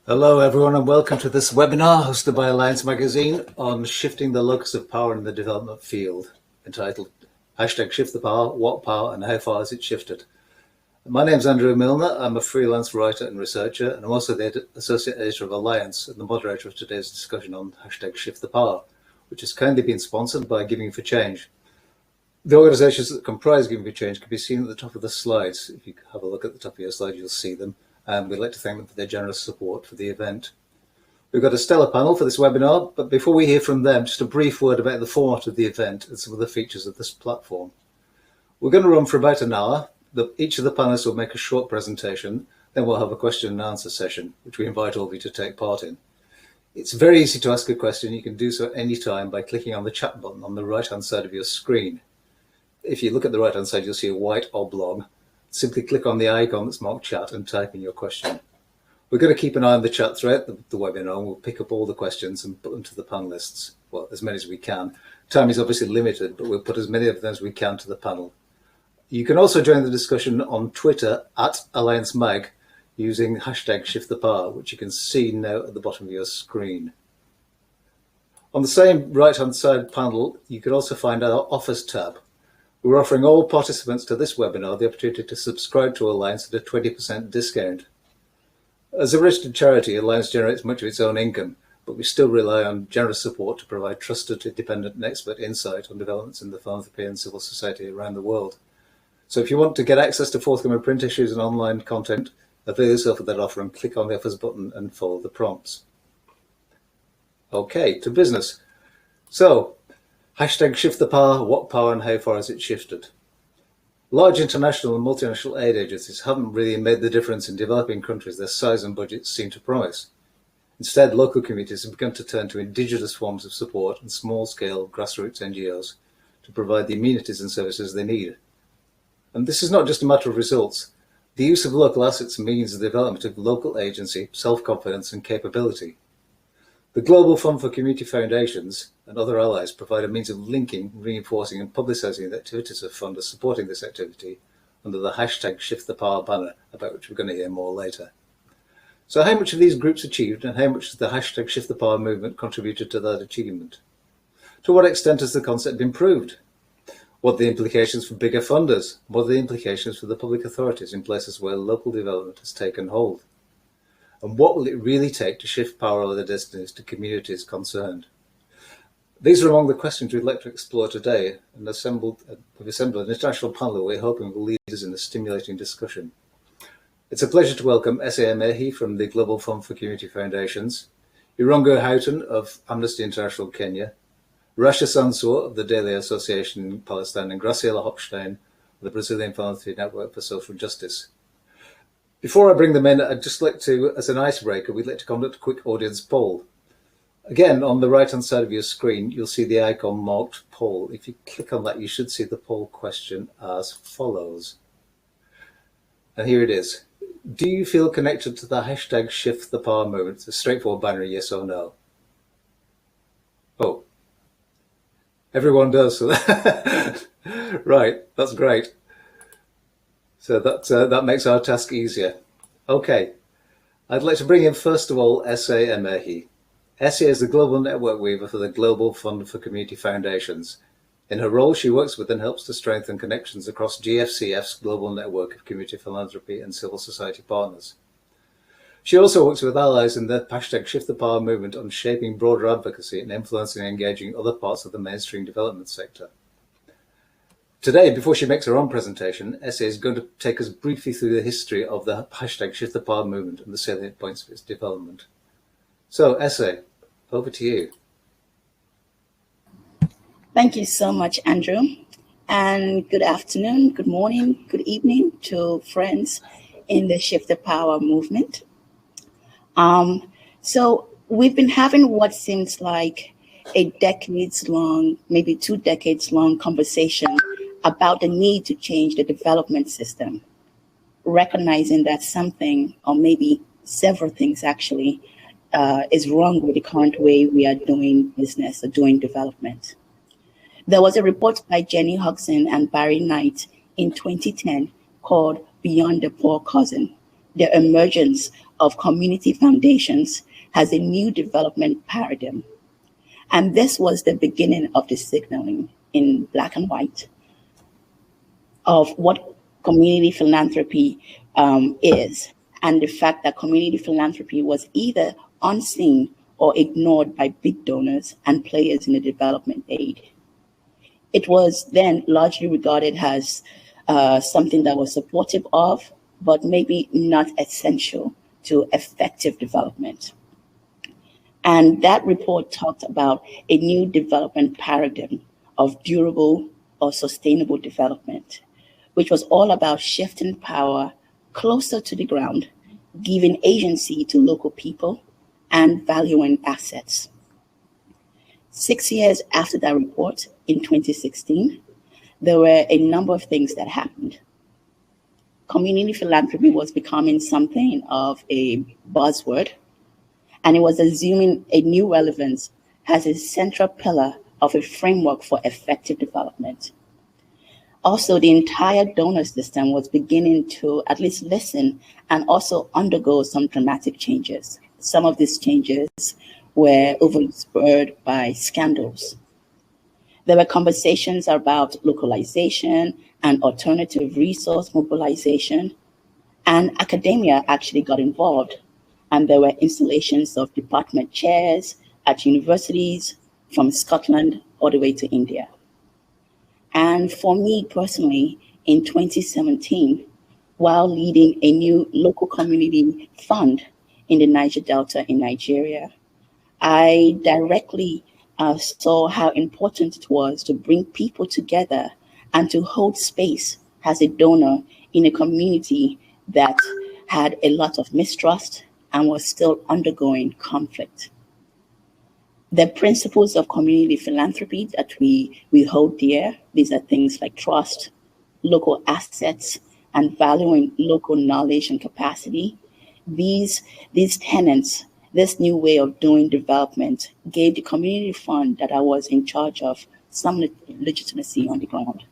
Hello, everyone, and welcome to this webinar hosted by Alliance Magazine on shifting the locus of power in the development field, entitled #Shift the Power, What Power, and How Far Has It Shifted? My name is Andrew Milner. I'm a freelance writer and researcher, and I'm also the Associate Editor of Alliance and the moderator of today's discussion on #Shift the Power, which has kindly been sponsored by Giving for Change. The organisations that comprise Giving for Change can be seen at the top of the slides. If you have a look at the top of your slide, you'll see them. And we'd like to thank them for their generous support for the event. We've got a stellar panel for this webinar, but before we hear from them, just a brief word about the format of the event and some of the features of this platform. We're going to run for about an hour. Each of the panelists will make a short presentation, then we'll have a question and answer session, which we invite all of you to take part in. It's very easy to ask a question. You can do so at any time by clicking on the chat button on the right-hand side of your screen. If you look at the right-hand side, you'll see a white oblong. Simply click on the icon that's marked chat and type in your question. We're going to keep an eye on the chat thread, the webinar, and we'll pick up all the questions and put them to the panelists. Well, as many as we can. Time is obviously limited, but we'll put as many of them as we can to the panel. You can also join the discussion on Twitter at Alliance Mag using #ShiftThePower, which you can see now at the bottom of your screen. On the same right-hand side panel, you can also find our Offers tab. We're offering all participants to this webinar the opportunity to subscribe to Alliance at a 20% discount. As a registered charity, Alliance generates much of its own income, but we still rely on generous support to provide trusted, independent and expert insight on developments in the philanthropy and civil society around the world. So if you want to get access to forthcoming print issues and online content, avail yourself of that offer and click on the Offers button and follow the prompts. Okay, to business. So, #Shift the Power, What Power and How Far Has It Shifted? Large international and multinational aid agencies haven't really made the difference in developing countries their size and budgets seem to promise. Instead, local communities have begun to turn to indigenous forms of support and small-scale grassroots NGOs to provide the amenities and services they need. And this is not just a matter of results. The use of local assets means the development of local agency, self-confidence and capability. The Global Fund for Community Foundations and other allies provide a means of linking, reinforcing and publicising the activities of funders supporting this activity under the #ShiftThePower banner, about which we're going to hear more later. So how much have these groups achieved and how much has the #ShiftThePower movement contributed to that achievement? To what extent has the concept been proved? What are the implications for bigger funders? What are the implications for the public authorities in places where local development has taken hold? And what will it really take to shift power over their destinies to communities concerned? These are among the questions we'd like to explore today, and we've assembled an international panel we're hoping will lead us in a stimulating discussion. It's a pleasure to welcome S.A. Emehi from the Global Fund for Community Foundations, Irũngũ Houghton of Amnesty International Kenya, Rasha Sansur of the Daily Association in Palestine, and Graciela Hofstein of the Brazilian Philanthropy Network for Social Justice. Before I bring them in, I'd just like to, as an icebreaker, we'd like to conduct a quick audience poll. Again, on the right-hand side of your screen, you'll see the icon marked poll. If you click on that, you should see the poll question as follows. And here it is. Do you feel connected to the #ShiftThePower movement? It's a straightforward binary yes or no. Oh, everyone does. So right, that's great. So that makes our task easier. Okay, I'd like to bring in first of all S.A. Emehi. S.A. is the global network weaver for the Global Fund for Community Foundations. In her role, she works with and helps to strengthen connections across GFCF's global network of community philanthropy and civil society partners. She also works with allies in the #ShiftThePower movement on shaping broader advocacy and influencing and engaging other parts of the mainstream development sector. Today, before she makes her own presentation, S.A. is going to take us briefly through the history of the #ShiftThePower movement and the salient points of its development. So, S.A., over to you. Thank you so much, Andrew. And good afternoon, good morning, good evening to friends in the Shift the Power movement. So we've been having what seems like a decades-long, maybe 2 decades-long conversation about the need to change the development system, recognizing that something, or maybe several things actually, is wrong with the current way we are doing business or doing development. There was a report by Jenny Hodgson and Barry Knight in 2010 called Beyond the Poor Cousin, the emergence of community foundations as a new development paradigm. And this was the beginning of the signaling in black and white of what community philanthropy is, and the fact that community philanthropy was either unseen or ignored by big donors and players in the development aid. It was then largely regarded as something that was supportive of, but maybe not essential to effective development. And that report talked about a new development paradigm of durable or sustainable development, which was all about shifting power closer to the ground, giving agency to local people, and valuing assets. 6 years after that report, in 2016, there were a number of things that happened. Community philanthropy was becoming something of a buzzword, and it was assuming a new relevance as a central pillar of a framework for effective development. Also, the entire donor system was beginning to at least listen and also undergo some dramatic changes. Some of these changes were overspurred by scandals. There were conversations about localization and alternative resource mobilization, and academia actually got involved. And there were installations of department chairs at universities from Scotland all the way to India. And for me personally, in 2017, while leading a new local community fund in the Niger Delta in Nigeria, I directly saw how important it was to bring people together and to hold space as a donor in a community that had a lot of mistrust and was still undergoing conflict. The principles of community philanthropy that we hold dear, these are things like trust, local assets, and valuing local knowledge and capacity. These tenets, this new way of doing development, gave the community fund that I was in charge of some legitimacy on the ground.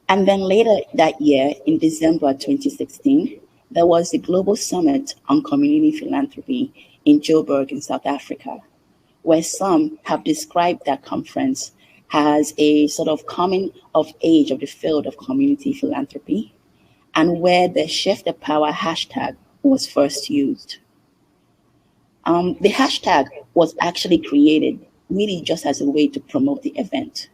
And then later that year, in December 2016, there was the Global Summit on Community Philanthropy in Joburg in South Africa, where some have described that conference as a sort of coming of age of the field of community philanthropy, and where the Shift the Power hashtag was first used. The hashtag was actually created really just as a way to promote the event,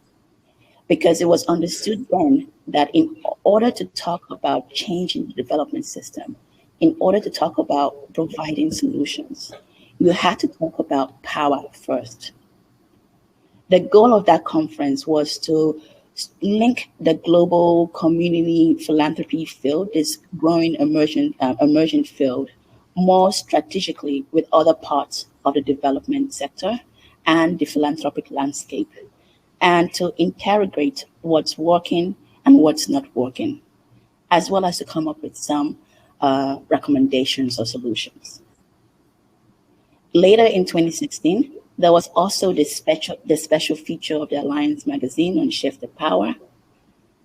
because it was understood then that in order to talk about changing the development system, in order to talk about providing solutions, you had to talk about power first. The goal of that conference was to link the global community philanthropy field, this growing emergent field, more strategically with other parts of the development sector and the philanthropic landscape, and to interrogate what's working and what's not working, as well as to come up with some recommendations or solutions. Later in 2016, there was also the special feature of the Alliance magazine on Shift the Power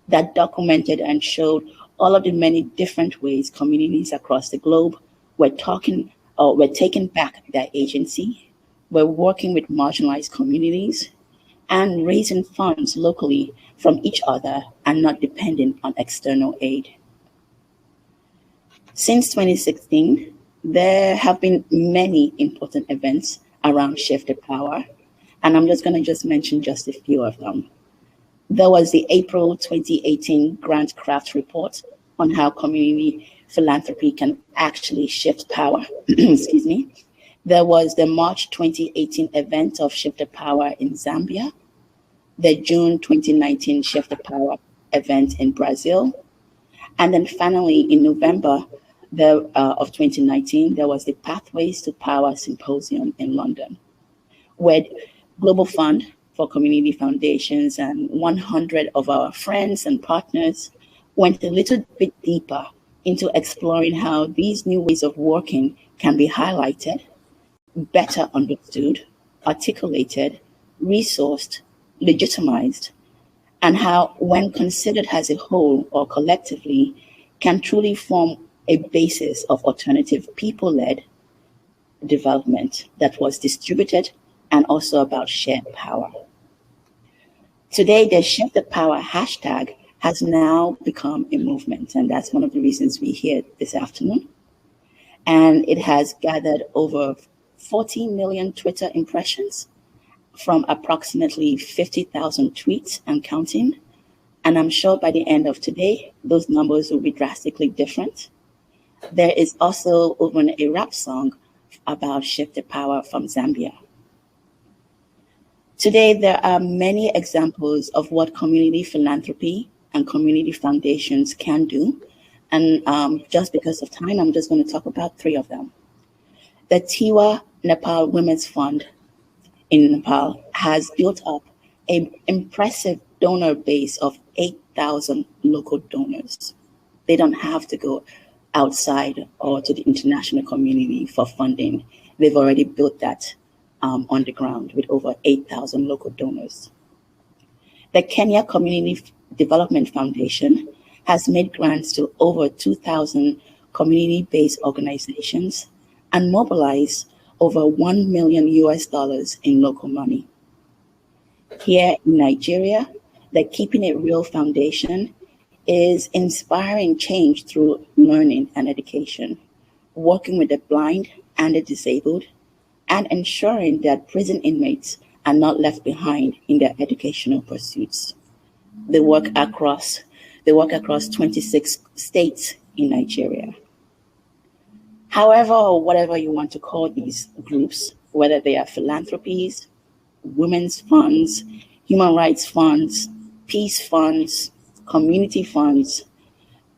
that documented and showed all of the many different ways communities across the globe were taking back their agency, were working with marginalized communities, and raising funds locally from each other and not dependent on external aid. Since 2016, there have been many important events around Shift the Power, and I'm just going to mention just a few of them. There was the April 2018 Grant Craft report on how community philanthropy can actually shift power. Excuse me. There was the March 2018 event of Shift the Power in Zambia, the June 2019 Shift the Power event in Brazil, and then finally in November of 2019, there was the Pathways to Power Symposium in London, where Global Fund for Community Foundations and 100 of our friends and partners went a little bit deeper into exploring how these new ways of working can be highlighted, better understood, articulated, resourced, legitimized, and how, when considered as a whole or collectively, can truly form a basis of alternative people-led development that was distributed and also about shared power. Today, the Shift the Power hashtag has now become a movement, and that's one of the reasons we're here this afternoon. And it has gathered over 40 million Twitter impressions from approximately 50,000 tweets and counting. And I'm sure by the end of today, those numbers will be drastically different. There is also even a rap song about Shift the Power from Zambia. Today, there are many examples of what community philanthropy and community foundations can do. And just because of time, I'm just going to talk about 3 of them. The Tiwa Nepal Women's Fund in Nepal has built up an impressive donor base of 8,000 local donors. They don't have to go outside or to the international community for funding. They've already built that on the ground with over 8,000 local donors. The Kenya Community Development Foundation has made grants to over 2,000 community-based organizations and mobilized over $1 million in local money. Here in Nigeria, the Keeping It Real Foundation is inspiring change through learning and education, working with the blind and the disabled, and ensuring that prison inmates are not left behind in their educational pursuits. They work across 26 states in Nigeria. However, or whatever you want to call these groups, whether they are philanthropies, women's funds, human rights funds, peace funds, community funds,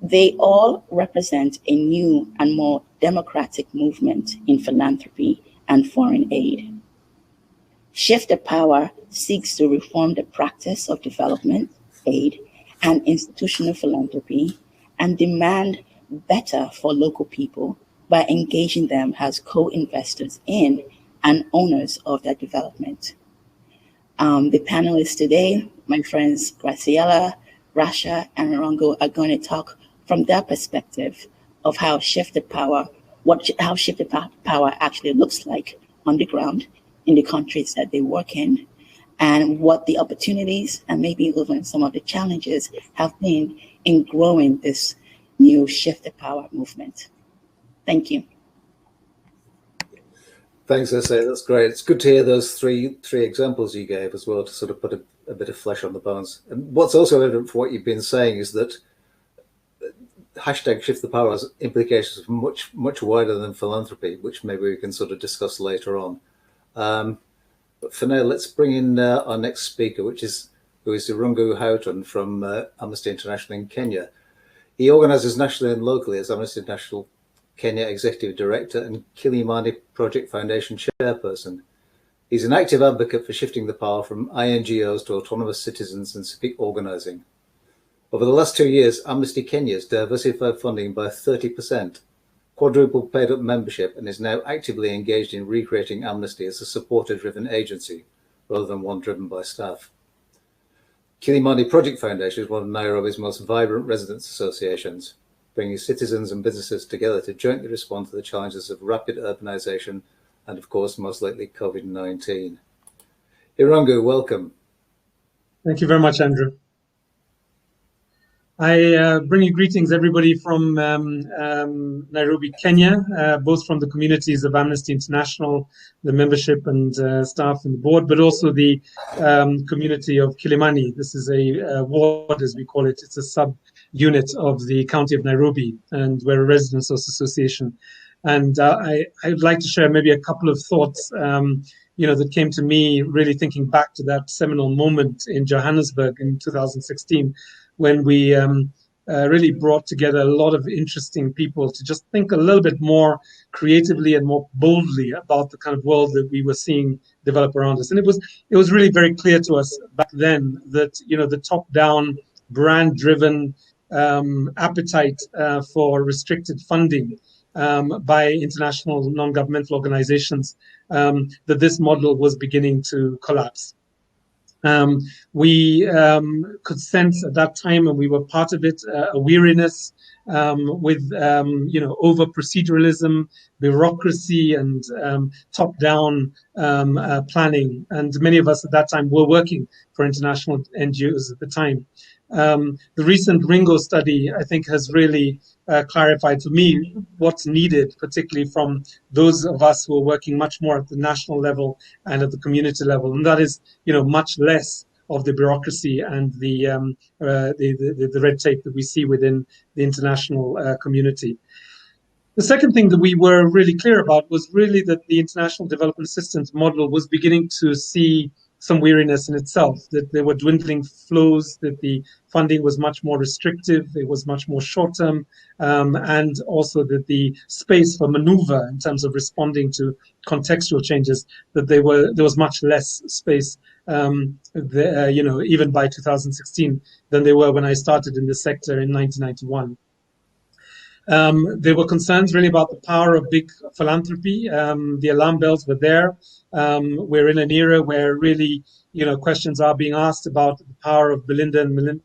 they all represent a new and more democratic movement in philanthropy and foreign aid. Shift the Power seeks to reform the practice of development aid and institutional philanthropy and demand better for local people by engaging them as co-investors in and owners of their development. The panelists today, my friends Graciela, Rasha, and Irũngũ, are going to talk from their perspective of how Shift the Power, how Shift the Power actually looks like on the ground in the countries that they work in, and what the opportunities and maybe even some of the challenges have been in growing this new Shift the Power movement. Thank you. Thanks, Essay. That's great. It's good to hear those three examples you gave as well, to sort of put a bit of flesh on the bones. And what's also evident for what you've been saying is that hashtag Shift the Power has implications much wider than philanthropy, which maybe we can sort of discuss later on. But for now, let's bring in our next speaker, who is Irũngũ Houghton from Amnesty International in Kenya. He organizes nationally and locally as Amnesty International Kenya Executive Director and Kilimani Project Foundation Chairperson. He's an active advocate for shifting the power from NGOs to autonomous citizens and civic organizing. Over the last 2 years, Amnesty Kenya has diversified funding by 30%, quadrupled paid-up membership, and is now actively engaged in recreating Amnesty as a supporter-driven agency, rather than one driven by staff. Kilimani Project Foundation is one of Nairobi's most vibrant residents' associations, bringing citizens and businesses together to jointly respond to the challenges of rapid urbanization and, of course, most lately, COVID-19. Irũngũ, welcome. Thank you very much, Andrew. I bring you greetings, everybody, from Nairobi, Kenya, both from the communities of Amnesty International, the membership and staff and the board, but also the community of Kilimani. This is a ward, as we call it. It's a sub-unit of the county of Nairobi, and we're a residents association. And I would like to share maybe a couple of thoughts, that came to me really thinking back to that seminal moment in Johannesburg in 2016, when we really brought together a lot of interesting people to just think a little bit more creatively and more boldly about the kind of world that we were seeing develop around us. And it was really very clear to us back then that, the top-down, brand-driven appetite for restricted funding by international non-governmental organizations, that this model was beginning to collapse. We could sense at that time, and we were part of it, a weariness with over proceduralism, bureaucracy, and top-down planning. And many of us at that time were working for international NGOs at the time. The recent Ringo study, I think, has really clarified to me what's needed, particularly from those of us who are working much more at the national level and at the community level, and that is, much less of the bureaucracy and the red tape that we see within the international community. The second thing that we were really clear about was really that the international development assistance model was beginning to see some weariness in itself, that there were dwindling flows, that the funding was much more restrictive, it was much more short-term, and also that the space for maneuver in terms of responding to contextual changes, that there was much less space, even by 2016 than there were when I started in the sector in 1991. There were concerns really about the power of big philanthropy. The alarm bells were there. We're in an era where really, questions are being asked about the power of Belinda and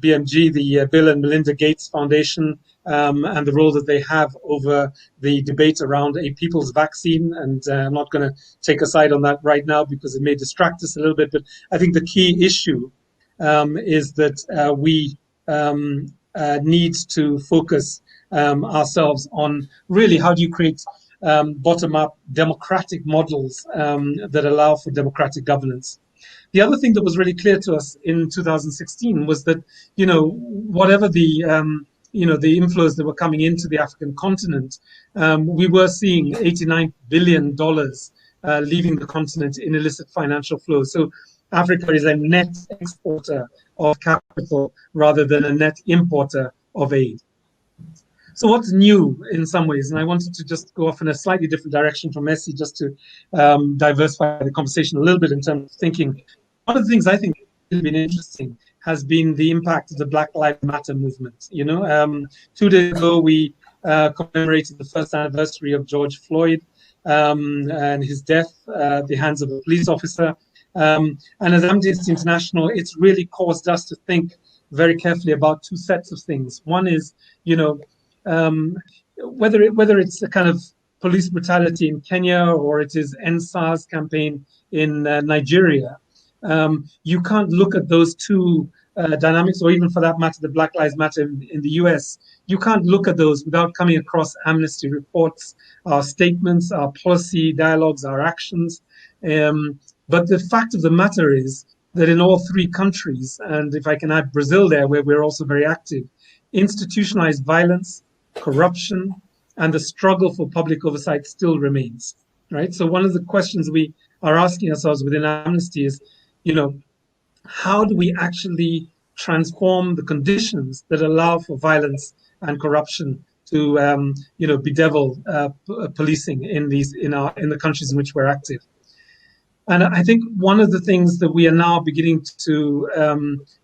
BMG, the Bill and Melinda Gates Foundation, and the role that they have over the debate around a people's vaccine. And I'm not going to take a side on that right now because it may distract us a little bit. But I think the key issue is that we need to focus ourselves on really how do you create bottom-up democratic models that allow for democratic governance. The other thing that was really clear to us in 2016 was that, whatever the inflows that were coming into the African continent, we were seeing $89 billion leaving the continent in illicit financial flows. So Africa is a net exporter of capital rather than a net importer of aid. So what's new in some ways, and I wanted to just go off in a slightly different direction from Messi just to diversify the conversation a little bit in terms of thinking. One of the things I think has been interesting has been the impact of the Black Lives Matter movement. 2 days ago, we commemorated the first anniversary of George Floyd and his death at the hands of a police officer. And as Amnesty International, it's really caused us to think very carefully about two sets of things. One is, whether it's a kind of police brutality in Kenya or it is EndSARS campaign in Nigeria, you can't look at those two dynamics, or even for that matter, the Black Lives Matter in the US. You can't look at those without coming across Amnesty reports, our statements, our policy dialogues, our actions. But the fact of the matter is that in all three countries, and if I can add Brazil there, where we're also very active, institutionalized violence, corruption, and the struggle for public oversight still remains, right? So one of the questions we are asking ourselves within Amnesty is, how do we actually transform the conditions that allow for violence and corruption to, bedevil policing in the countries in which we're active? And I think one of the things that we are now beginning to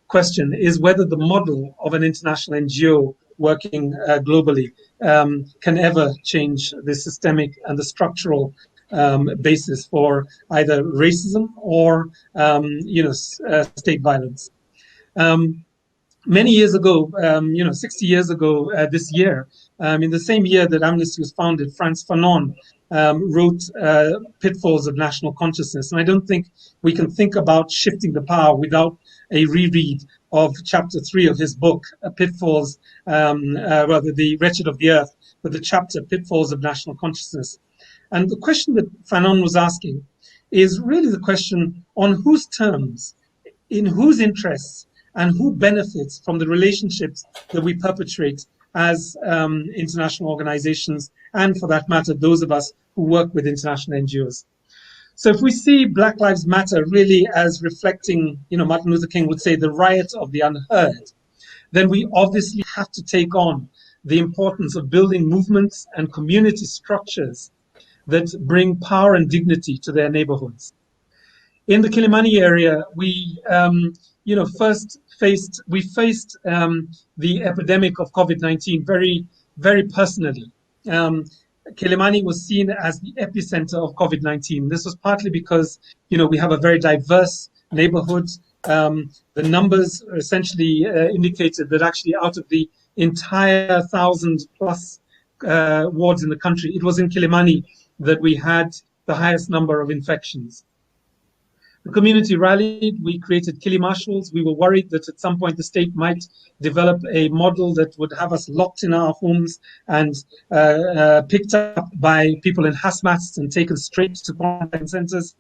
question is whether the model of an international NGO working globally can ever change the systemic and the structural basis for either racism or, state violence. Many years ago, 60 years ago this year, in the same year that Amnesty was founded, Frantz Fanon wrote Pitfalls of National Consciousness. And I don't think we can think about shifting the power without a reread of chapter 3 of his book, Pitfalls, The Wretched of the Earth, but the chapter Pitfalls of National Consciousness. And the question that Fanon was asking is really the question on whose terms, in whose interests, and who benefits from the relationships that we perpetrate as international organizations, and for that matter, those of us who work with international NGOs. So if we see Black Lives Matter really as reflecting, Martin Luther King would say, the riot of the unheard, then we obviously have to take on the importance of building movements and community structures that bring power and dignity to their neighborhoods. In the Kilimani area, we, faced the epidemic of COVID-19 very, very personally. Kilimani was seen as the epicenter of COVID-19. This was partly because, we have a very diverse neighborhood. the numbers essentially indicated that actually out of the entire 1,000+ wards in the country, it was in Kilimani that we had the highest number of infections. The community rallied. We created Kili Marshals. We were worried that at some point the state might develop a model that would have us locked in our homes and picked up by people in hazmats and taken straight to quarantine centers.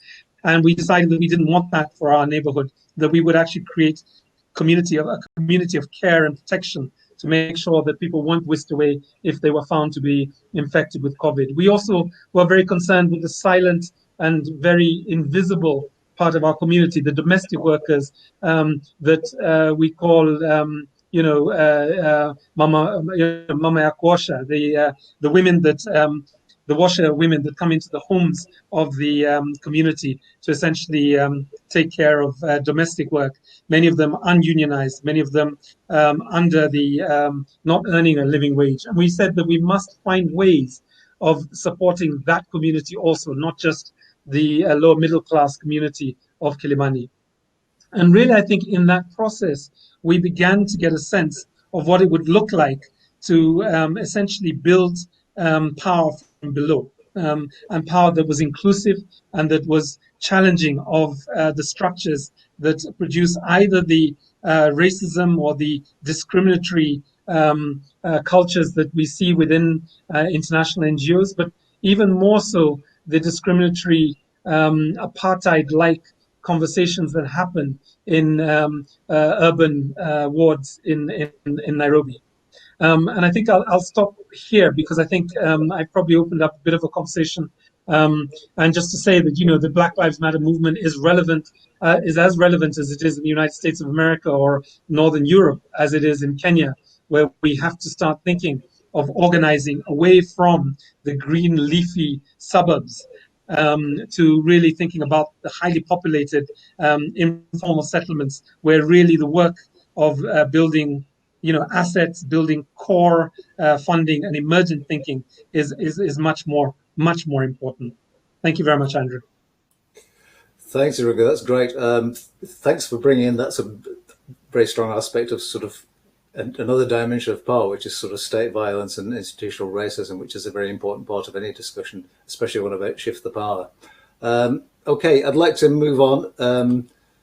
And we decided that we didn't want that for our neighborhood, that we would actually create a community of care and protection to make sure that people weren't whisked away if they were found to be infected with COVID. We also were very concerned with the silent and very invisible part of our community, the domestic workers that we call, Mama Yakwasha, the women that, the washer women that come into the homes of the community to essentially take care of domestic work. Many of them ununionized, many of them under the not earning a living wage. And we said that we must find ways of supporting that community also, not just the lower middle class community of Kilimani. And really, I think in that process, we began to get a sense of what it would look like to essentially build power from below, and power that was inclusive and that was challenging of the structures that produce either the racism or the discriminatory cultures that we see within international NGOs, but even more so the discriminatory apartheid-like conversations that happen in urban wards in Nairobi. And I think I'll stop here because I think I probably opened up a bit of a conversation. And just to say that, the Black Lives Matter movement is relevant, is as relevant as it is in the United States of America or Northern Europe as it is in Kenya, where we have to start thinking of organizing away from the green leafy suburbs to really thinking about the highly populated informal settlements, where really the work of building assets, building core funding and emergent thinking is much more important. Thank you very much, Andrew. Thanks, Irũngũ. That's great. Thanks for bringing in that sort of very strong aspect of sort of another dimension of power, which is sort of state violence and institutional racism, which is a very important part of any discussion, especially one about shift the power. Okay, I'd like to move on,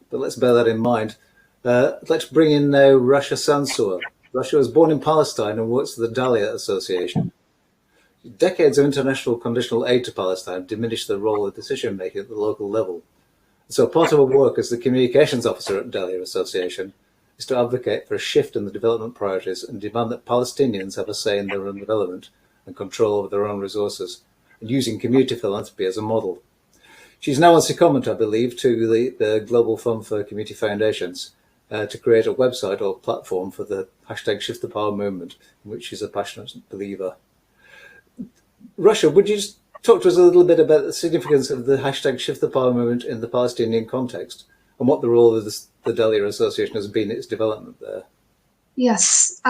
but let's bear that in mind. I'd like to bring in now Rasha Sansur. Rasha was born in Palestine and works for the Dahlia Association. Decades of international conditional aid to Palestine diminished the role of decision-making at the local level. So part of her work as the communications officer at Dahlia Association is to advocate for a shift in the development priorities and demand that Palestinians have a say in their own development and control over their own resources, and using community philanthropy as a model. She's now on secondment, I believe, to the Global Fund for Community Foundations to create a website or platform for the #ShiftThePower movement, in which she's a passionate believer. Rasha, would you just talk to us a little bit about the significance of the #ShiftThePower movement in the Palestinian context and what the role of the Dahlia Association has been in its development there? Yes.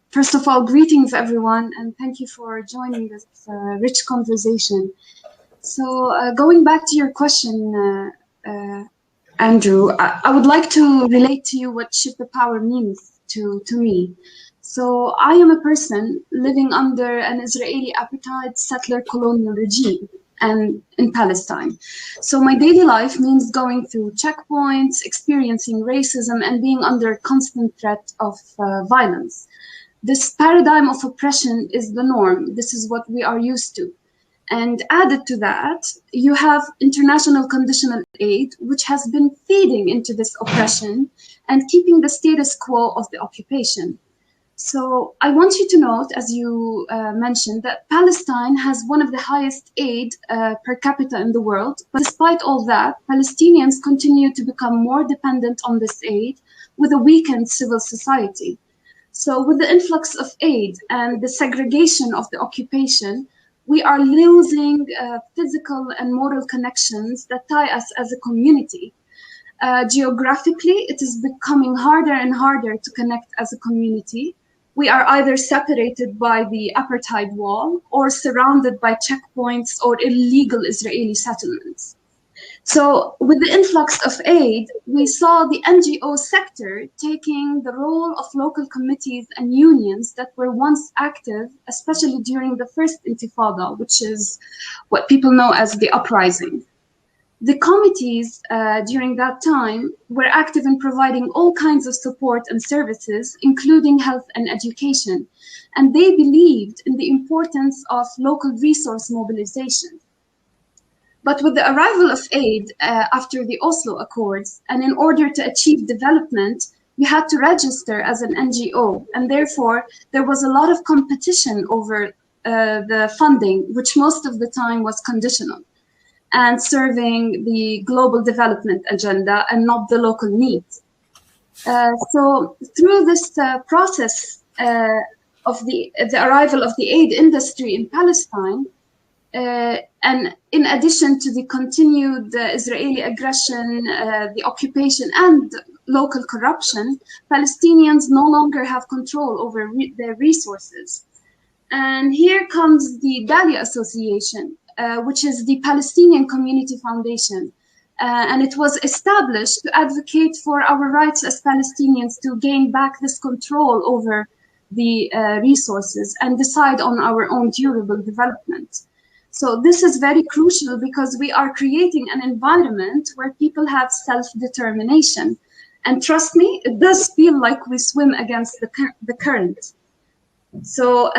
First of all, greetings, everyone, and thank you for joining this rich conversation. So going back to your question, Andrew, I would like to relate to you what Shift the Power means to me. So I am a person living under an Israeli apartheid settler colonial regime and in Palestine. So my daily life means going through checkpoints, experiencing racism, and being under constant threat of violence. This paradigm of oppression is the norm. This is what we are used to. And added to that, you have international conditional aid, which has been feeding into this oppression and keeping the status quo of the occupation. So I want you to note, as you mentioned, that Palestine has one of the highest aid per capita in the world. But despite all that, Palestinians continue to become more dependent on this aid with a weakened civil society. So with the influx of aid and the segregation of the occupation, we are losing physical and moral connections that tie us as a community. Geographically, it is becoming harder and harder to connect as a community. We are either separated by the apartheid wall or surrounded by checkpoints or illegal Israeli settlements. So with the influx of aid, we saw the NGO sector taking the role of local committees and unions that were once active, especially during the first Intifada, which is what people know as the uprising. The committees during that time were active in providing all kinds of support and services, including health and education. And they believed in the importance of local resource mobilization. But with the arrival of aid after the Oslo Accords, and in order to achieve development, you had to register as an NGO. And therefore, there was a lot of competition over the funding, which most of the time was conditional and serving the global development agenda and not the local needs. So through this process of the arrival of the aid industry in Palestine, and in addition to the continued Israeli aggression, the occupation, and local corruption, Palestinians no longer have control over their resources. And here comes the Dalia Association, which is the Palestinian Community Foundation. And it was established to advocate for our rights as Palestinians to gain back this control over the resources and decide on our own durable development. So this is very crucial because we are creating an environment where people have self-determination. And trust me, it does feel like we swim against the current. So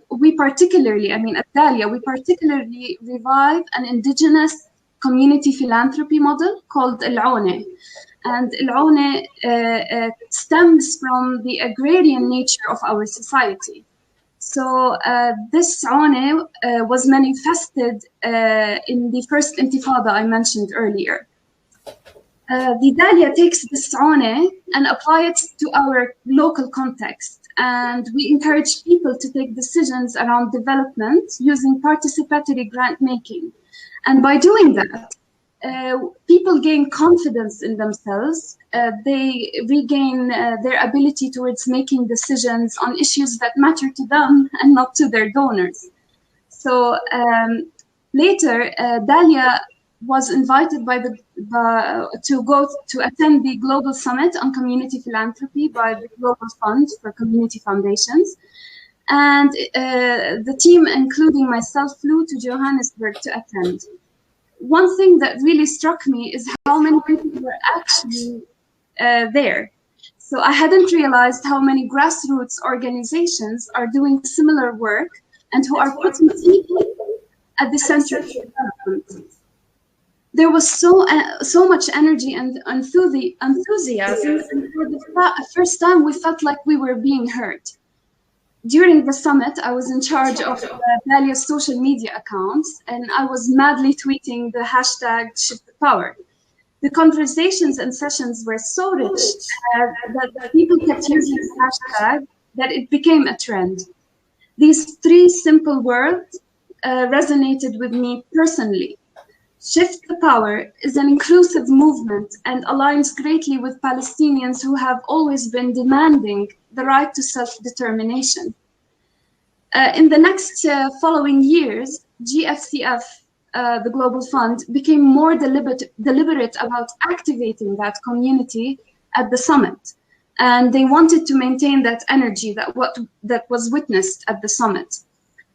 we particularly, at Dalia, we particularly revive an indigenous community philanthropy model called Irũngũ. And Irũngũ stems from the agrarian nature of our society. So this Irũngũ was manifested in the first Intifada I mentioned earlier. The Dalia takes this Irũngũ and applies it to our local context. And we encourage people to take decisions around development using participatory grant making. And by doing that, people gain confidence in themselves. They regain their ability towards making decisions on issues that matter to them and not to their donors. So later, Dalia was invited to attend the Global Summit on Community Philanthropy by the Global Fund for Community Foundations. And the team, including myself, flew to Johannesburg to attend. One thing that really struck me is how many people were actually there. So I hadn't realized how many grassroots organizations are doing similar work and who are putting people at the center of development. There was so much energy and enthusiasm, and for the first time we felt like we were being heard. During the summit, I was in charge of Dalia's social media accounts, and I was madly tweeting the hashtag #ShiftThePower. The conversations and sessions were so rich that people kept using the hashtag that it became a trend. These three simple words resonated with me personally. Shift the Power is an inclusive movement and aligns greatly with Palestinians who have always been demanding the right to self-determination. In the next following years, GFCF, the Global Fund, became more deliberate about activating that community at the summit. And they wanted to maintain that energy that was witnessed at the summit.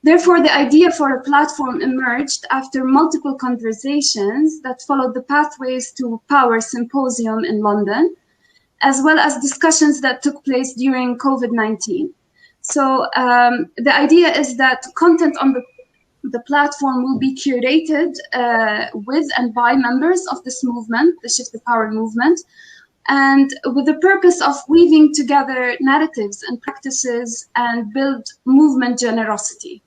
Therefore, the idea for a platform emerged after multiple conversations that followed the Pathways to Power Symposium in London, as well as discussions that took place during COVID-19. So the idea is that content on the platform will be curated with and by members of this movement, the Shift the Power movement, and with the purpose of weaving together narratives and practices and build movement generosity.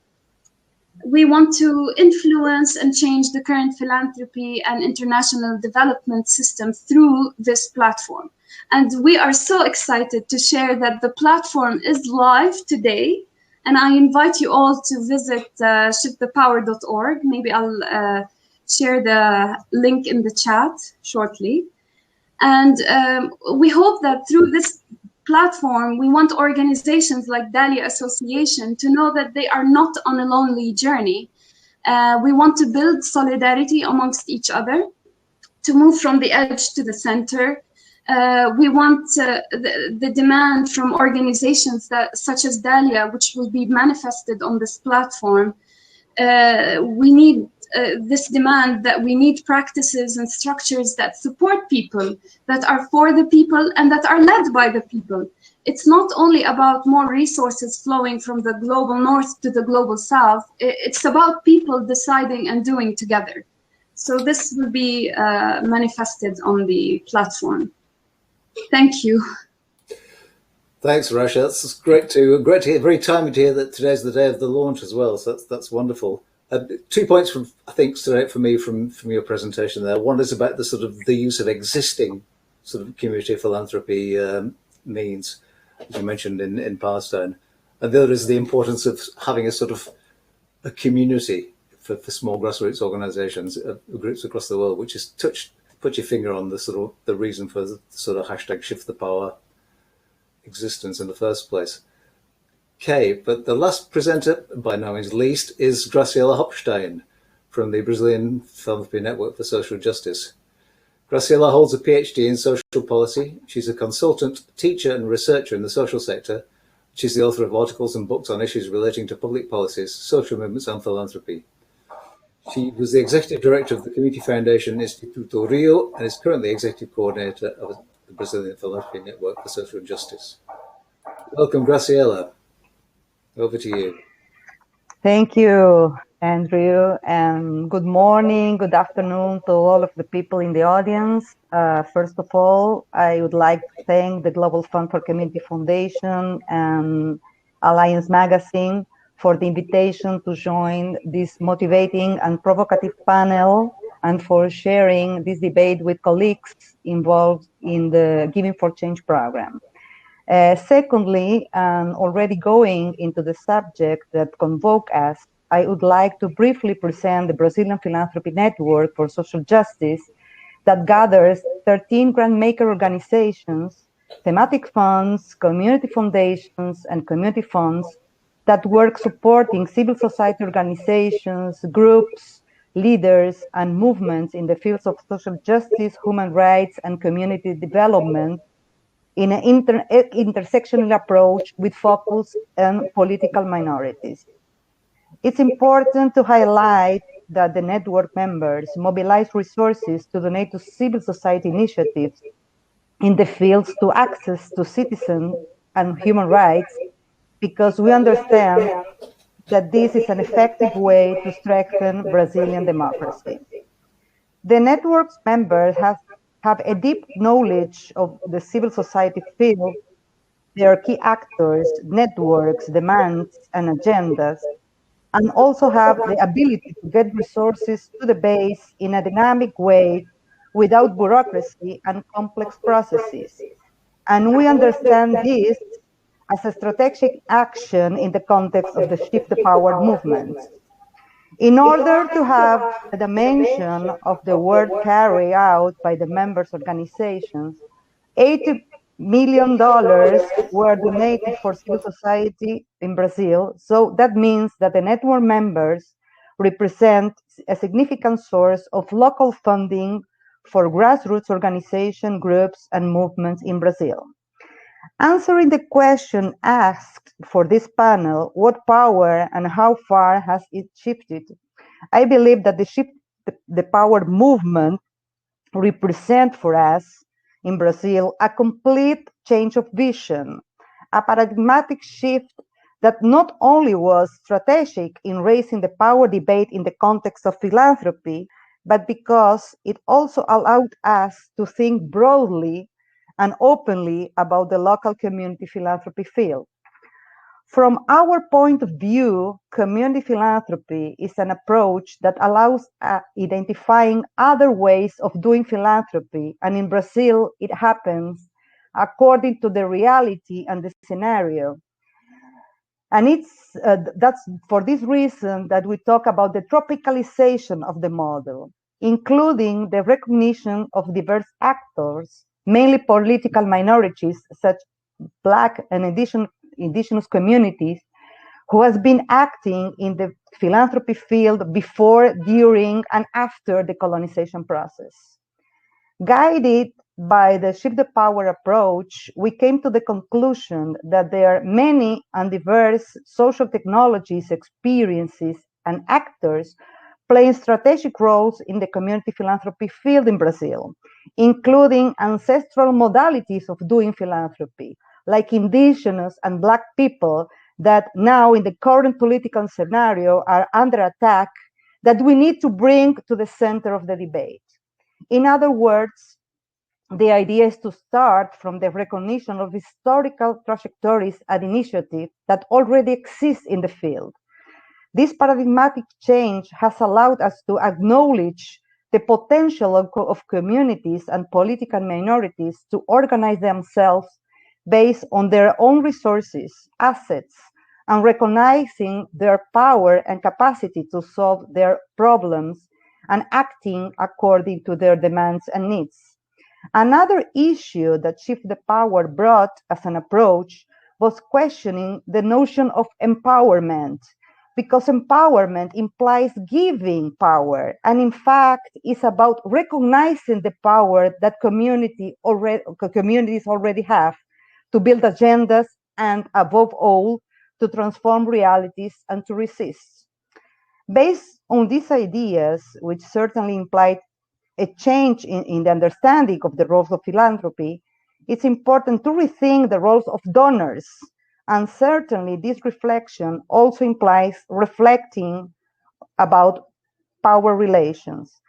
We want to influence and change the current philanthropy and international development system through this platform. And we are so excited to share that the platform is live today. And I invite you all to visit shiftthepower.org. Maybe I'll share the link in the chat shortly. And we hope that through this platform, we want organizations like Dalia Association to know that they are not on a lonely journey. We want to build solidarity amongst each other. to move from the edge to the center. We want the demand from organizations such as Dahlia, which will be manifested on this platform. We need this demand that we need practices and structures that support people, that are for the people, and that are led by the people. It's not only about more resources flowing from the global north to the global south. It's about people deciding and doing together. So this will be manifested on the platform. Thank you. Thanks, Rasha. That's great to hear. Very timely to hear that today's the day of the launch as well. So that's wonderful. 2 points from I think stood out for me from your presentation there. One is about the use of existing sort of community philanthropy means, as you mentioned in Palestine, and the other is the importance of having a community for small grassroots organisations, groups across the world, which is put your finger on the reason for the hashtag Shift the Power existence in the first place. Okay, but the last presenter, by no means least, is Graciela Hofstein from the Brazilian Philanthropy Network for Social Justice. Graciela holds a PhD in social policy. She's a consultant, teacher and researcher in the social sector. She's the author of articles and books on issues relating to public policies, social movements and philanthropy. She was the executive director of the Community Foundation Instituto Rio and is currently executive coordinator of the Brazilian Philanthropy Network for Social Justice. Welcome, Graciela. Over to you. Thank you, Andrew, and good morning, good afternoon to all of the people in the audience. First of all, I would like to thank the Global Fund for Community Foundation and Alliance Magazine for the invitation to join this motivating and provocative panel and for sharing this debate with colleagues involved in the Giving for Change program. Secondly, already going into the subject that convoked us, I would like to briefly present the Brazilian Philanthropy Network for Social Justice that gathers 13 grantmaker organizations, thematic funds, community foundations, and community funds that work supporting civil society organizations, groups, leaders, and movements in the fields of social justice, human rights, and community development in an intersectional approach with focus on political minorities. It's important to highlight that the network members mobilize resources to donate to civil society initiatives in the fields to access to citizen and human rights, because we understand that this is an effective way to strengthen Brazilian democracy. The network's members have a deep knowledge of the civil society field. They are key actors, networks, demands, and agendas, and also have the ability to get resources to the base in a dynamic way without bureaucracy and complex processes. And we understand this as a strategic action in the context of the Shift the Power movement. In order to have a dimension of the work carried out by the members' organizations, $80 million were donated for civil society in Brazil. So that means that the network members represent a significant source of local funding for grassroots organization groups and movements in Brazil. Answering the question asked for this panel, what power and how far has it shifted? I believe that the Shift the Power movement represents for us in Brazil a complete change of vision, a paradigmatic shift that not only was strategic in raising the power debate in the context of philanthropy, but because it also allowed us to think broadly and openly about the local community philanthropy field. From our point of view, community philanthropy is an approach that allows identifying other ways of doing philanthropy, and in Brazil, it happens according to the reality and the scenario. And that's for this reason that we talk about the tropicalization of the model, including the recognition of diverse actors, mainly political minorities such Black and indigenous communities, who has been acting in the philanthropy field before, during, and after the colonization process. Guided by the Shift the Power approach, we came to the conclusion that there are many and diverse social technologies, experiences, and actors playing strategic roles in the community philanthropy field in Brazil, including ancestral modalities of doing philanthropy, like indigenous and Black people that now in the current political scenario are under attack, that we need to bring to the center of the debate. In other words, the idea is to start from the recognition of historical trajectories and initiatives that already exist in the field. This paradigmatic change has allowed us to acknowledge the potential of communities and political minorities to organize themselves based on their own resources, assets, and recognizing their power and capacity to solve their problems and acting according to their demands and needs. Another issue that Shift the Power brought as an approach was questioning the notion of empowerment, because empowerment implies giving power, and in fact is about recognizing the power that communities already have to build agendas and, above all, to transform realities and to resist. Based on these ideas, which certainly implied a change in the understanding of the roles of philanthropy, it's important to rethink the roles of donors. And certainly this reflection also implies reflecting about power relations.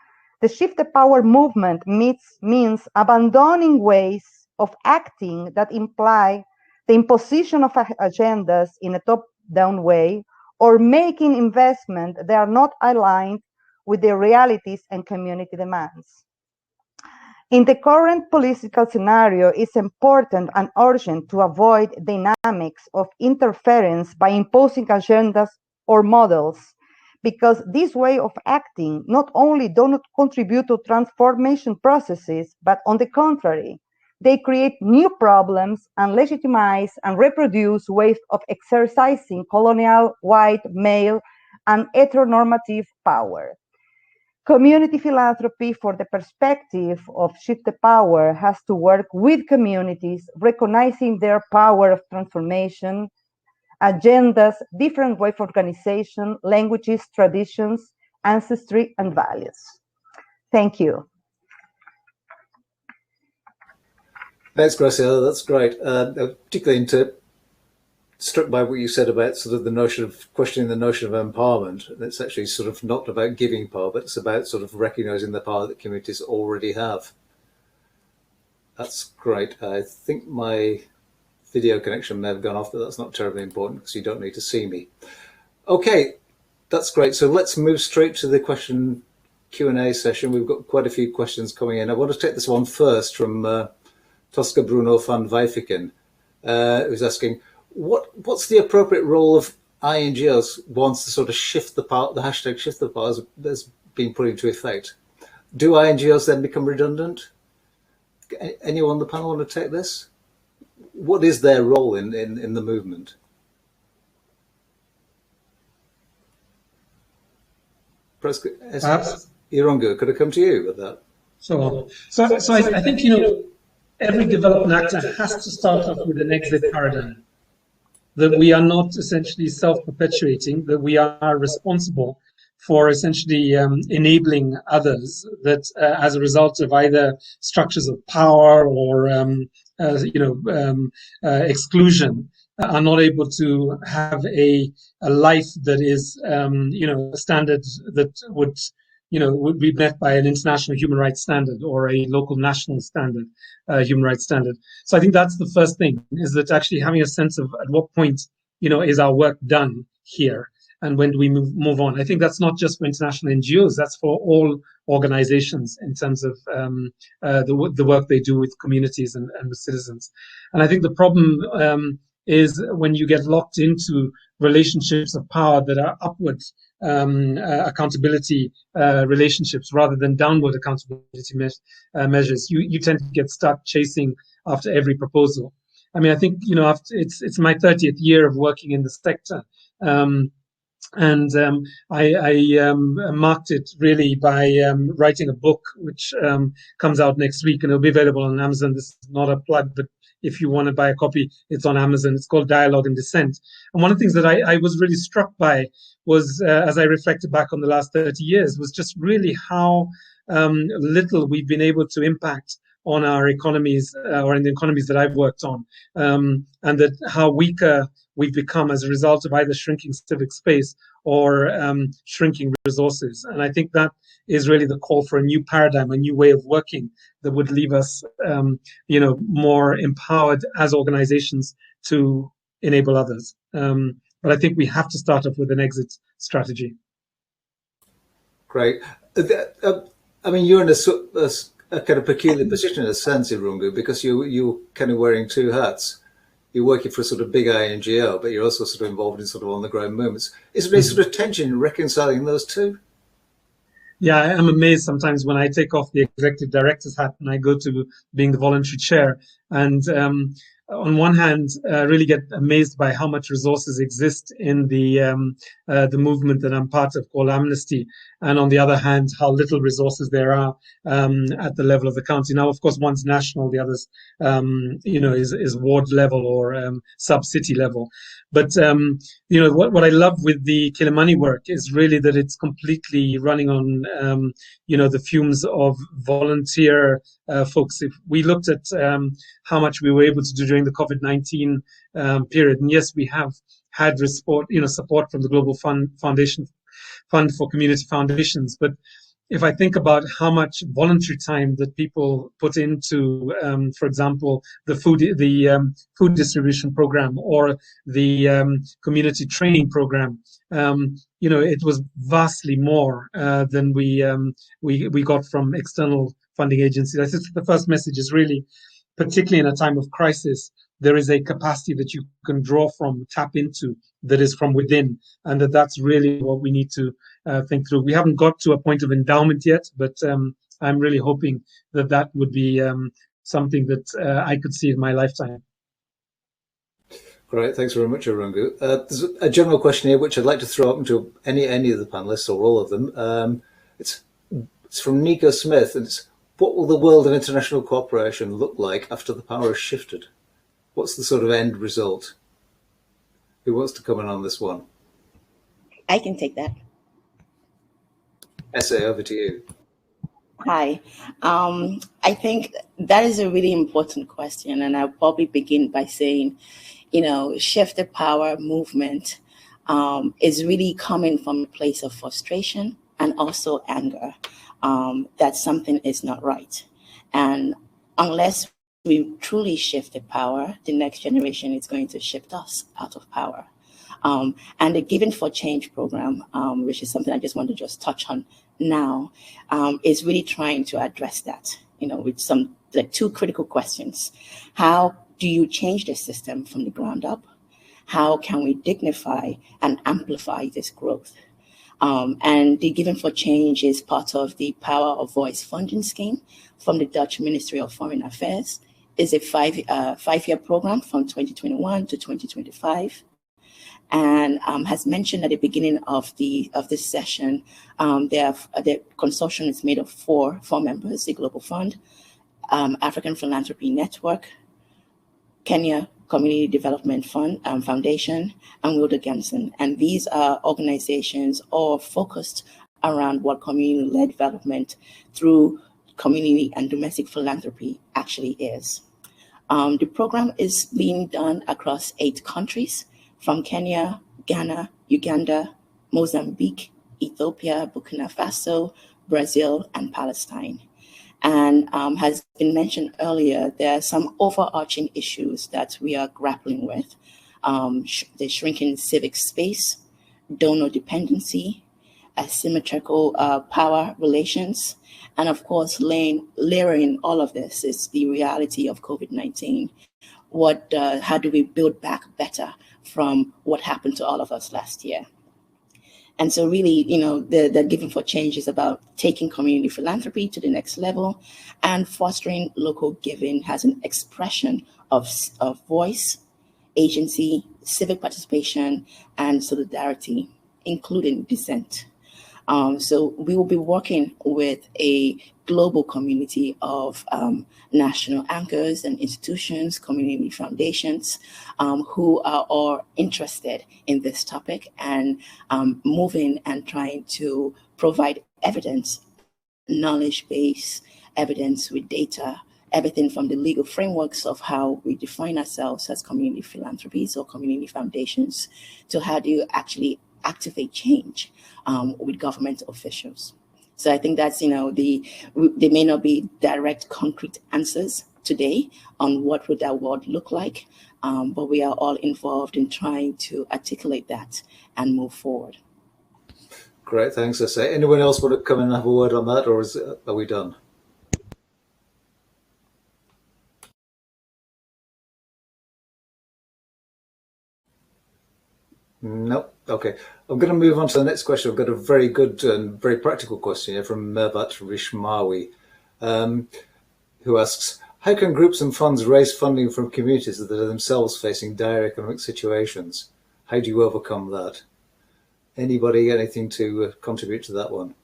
The Shift the Power movement means abandoning ways of acting that imply the imposition of agendas in a top-down way, or making investment that are not aligned with the realities and community demands. In the current political scenario, it's important and urgent to avoid dynamics of interference by imposing agendas or models, because this way of acting not only do not contribute to transformation processes, but on the contrary, they create new problems and legitimize and reproduce ways of exercising colonial, white, male, and heteronormative power. Community philanthropy, for the perspective of Shift the Power, has to work with communities, recognizing their power of transformation, agendas, different way of organization, languages, traditions, ancestry, and values. Thank you. Thanks, Graciela. That's great. Particularly struck by what you said about sort of the notion of questioning the notion of empowerment. It's actually sort of not about giving power, but it's about sort of recognizing the power that communities already have. That's great. I think my video connection may have gone off, but that's not terribly important because you don't need to see me. Okay, that's great. So let's move straight to the question Q&A session. We've got quite a few questions coming in. I want to take this one first from Tosca Bruno van Wijfiken, who's asking, what's the appropriate role of NGOs once the sort of shift the power, the hashtag shift the power has been put into effect? Do NGOs then become redundant? Anyone on the panel want to take this? What is their role in the movement? Perhaps Irũngũ, could I come to you with that? So I think, every development actor has to start off with an exit paradigm, that we are not essentially self-perpetuating, that we are responsible for essentially enabling others that as a result of either structures of power or exclusion are not able to have a life that is a standard that would be met by an international human rights standard or a local national standard, human rights standard. So I think that's the first thing, is that actually having a sense of at what point, is our work done here and when do we move on. I think that's not just for international NGOs, that's for all organizations in terms of the work they do with communities and with citizens. And I think the problem is when you get locked into relationships of power that are upward accountability relationships rather than downward accountability measures, you tend to get stuck chasing after every proposal. I mean, I think, after it's my 30th year of working in the sector. And I marked it really by writing a book, which comes out next week, and it'll be available on Amazon. This is not a plug, but if you want to buy a copy, it's on Amazon. It's called Dialogue and Dissent. And one of the things that I was really struck by was, as I reflected back on the last 30 years, was just really how little we've been able to impact on our economies, or in the economies that I've worked on, and that how weaker we've become as a result of either shrinking civic space or shrinking resources. And I think that is really the call for a new paradigm, a new way of working that would leave us, more empowered as organizations to enable others. But I think we have to start off with an exit strategy. Great. I mean, you're in a kind of peculiar position in a sense, Irũngũ, because you're kind of wearing two hats. You're working for a sort of big NGO, but you're also sort of involved in sort of on-the-ground movements. Is there any sort of tension in reconciling those two? Yeah, I am amazed sometimes when I take off the executive director's hat and I go to being the voluntary chair. And on one hand, really get amazed by how much resources exist in the movement that I'm part of, called Amnesty. And on the other hand, how little resources there are at the level of the county. Now, of course, one's national, the other's, is ward level or sub-city level. But, what I love with the Kilimani work is really that it's completely running on, the fumes of volunteer folks. If we looked at how much we were able to do during the COVID-19 period, and yes, we have had support from the Global Fund for Community Foundations. But if I think about how much voluntary time that people put into, for example, the food distribution program or the community training program, it was vastly more than we got from external funding agencies. I think the first message is really, particularly in a time of crisis, there is a capacity that you can draw from, tap into, that is from within, and that's really what we need to think through. We haven't got to a point of endowment yet, but I'm really hoping that would be something that I could see in my lifetime. Great, thanks very much, Irũngũ. There's a general question here which I'd like to throw open to any of the panelists or all of them. It's from Nico Smith, and it's, what will the world of international cooperation look like after the power has shifted? What's the sort of end result? Who wants to come in on this one? I can take that. Essay, over to you. Hi. I think that is a really important question, and I'll probably begin by saying, shift the power movement is really coming from a place of frustration and also anger that something is not right. And unless we truly shift the power, the next generation is going to shift us out of power. And the Giving for Change program, which is something I just want to just touch on now, is really trying to address that, with some two critical questions. How do you change the system from the ground up? How can we dignify and amplify this growth? And the Giving for Change is part of the Power of Voice funding scheme from the Dutch Ministry of Foreign Affairs. It's a five-year program from 2021 to 2025. And has mentioned at the beginning of this session, the consortium is made of four members: the Global Fund, African Philanthropy Network, Kenya Community Development Fund Foundation, and Wilder Ganson. And these are organizations all focused around what community-led development through community and domestic philanthropy actually is. The program is being done across 8 countries, from Kenya, Ghana, Uganda, Mozambique, Ethiopia, Burkina Faso, Brazil, and Palestine. And has been mentioned earlier, there are some overarching issues that we are grappling with. The shrinking civic space, donor dependency, asymmetrical power relations, and of course, layering all of this is the reality of COVID-19. How do we build back better from what happened to all of us last year? And so really, the Giving for Change is about taking community philanthropy to the next level and fostering local giving as an expression of voice, agency, civic participation, and solidarity. including dissent. So we will be working with a global community of national anchors and institutions, community foundations, who are all interested in this topic and moving and trying to provide evidence, knowledge-based evidence with data, everything from the legal frameworks of how we define ourselves as community philanthropies or community foundations to how do you actually activate change with government officials. So I think that's, there may not be direct concrete answers today on what would that world look like, but we are all involved in trying to articulate that and move forward. Great, thanks, Rasha. Anyone else want to come and have a word on that, or are we done? No. Okay. I'm going to move on to the next question. I've got a very good and very practical question here from Mervat Rishmawi, who asks, how can groups and funds raise funding from communities that are themselves facing dire economic situations? How do you overcome that? Anybody, anything to contribute to that one?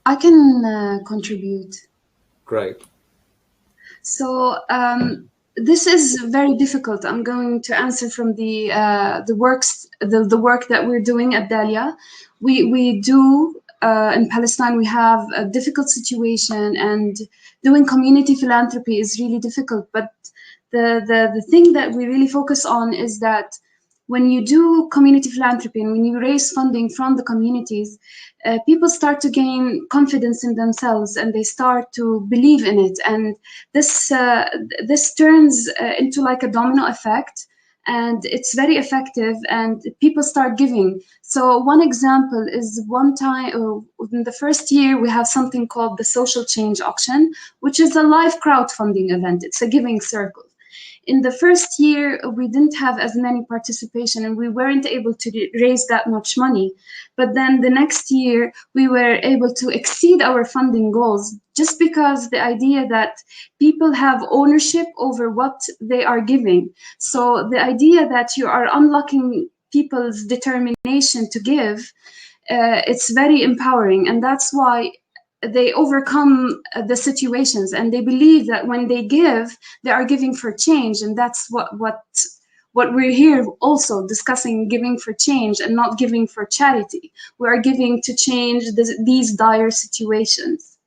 I can contribute. Great. So this is very difficult. I'm going to answer from the work that we're doing at Dahlia. We do in Palestine. We have a difficult situation, and doing community philanthropy is really difficult. But the thing that we really focus on is that when you do community philanthropy and when you raise funding from the communities, people start to gain confidence in themselves and they start to believe in it. And this turns into like a domino effect, and it's very effective, and people start giving. So one example is one time in the first year, we have something called the Social Change Auction, which is a live crowdfunding event. It's a giving circle. In the first year, we didn't have as many participation and we weren't able to raise that much money. But then the next year, we were able to exceed our funding goals just because the idea that people have ownership over what they are giving. So the idea that you are unlocking people's determination to give, it's very empowering. And that's why they overcome the situations, and they believe that when they give, they are giving for change. And that's what we're here also discussing, giving for change and not giving for charity. We are giving to change these dire situations.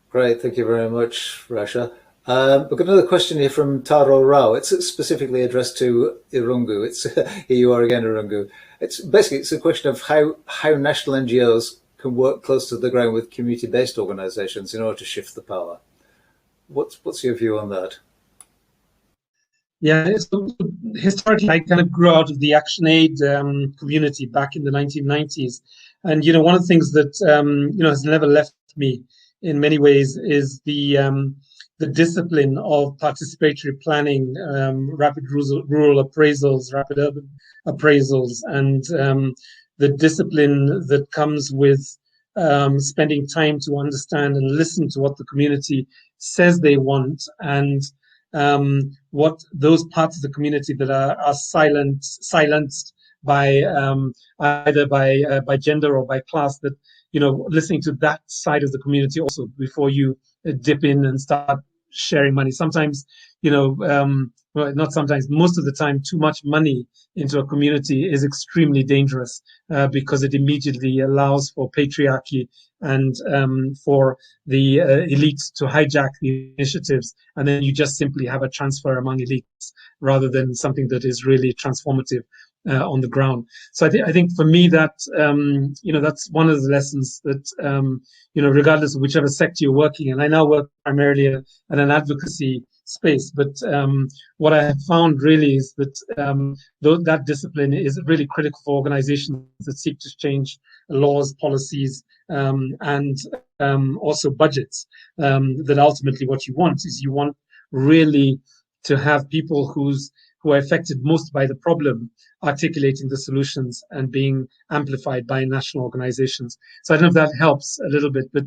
Great, thank you very much, Rasha. We've got another question here from Taro Rao. It's specifically addressed to Irũngũ. It's here you are again, Irũngũ. It's a question of how national NGOs can work close to the ground with community-based organisations in order to shift the power. What's your view on that? Yeah, so historically, I kind of grew out of the ActionAid community back in the 1990s, and one of the things that has never left me in many ways is the discipline of participatory planning, rapid rural appraisals, rapid urban appraisals, and the discipline that comes with spending time to understand and listen to what the community says they want, and what those parts of the community that are silenced by either by gender or by class, that listening to that side of the community also before you dip in and start sharing money. Sometimes, well, not sometimes, most of the time, too much money into a community is extremely dangerous because it immediately allows for patriarchy and for the elites to hijack the initiatives. And then you just simply have a transfer among elites rather than something that is really transformative on the ground. So I think for me that, that's one of the lessons that, regardless of whichever sector you're working in, I now work primarily at an advocacy space, but what I have found really is that that discipline is really critical for organizations that seek to change laws, policies, and also budgets. That ultimately what you want is you want really to have people who are affected most by the problem articulating the solutions and being amplified by national organizations. So I don't know if that helps a little bit, but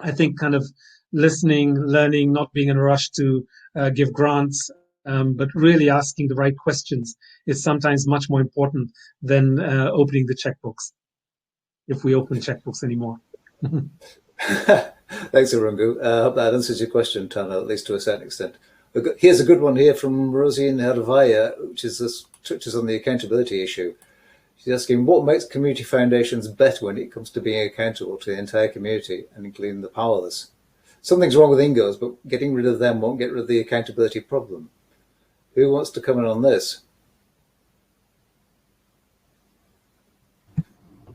I think kind of listening, learning, not being in a rush to give grants, but really asking the right questions is sometimes much more important than opening the checkbooks, if we open checkbooks anymore. Thanks, Irũngũ. I hope that answers your question, Tana, at least to a certain extent. Here's a good one here from Rosie in Hervaya, which touches on the accountability issue. She's asking, what makes community foundations better when it comes to being accountable to the entire community and including the powerless? Something's wrong with NGOs, but getting rid of them won't get rid of the accountability problem. Who wants to come in on this?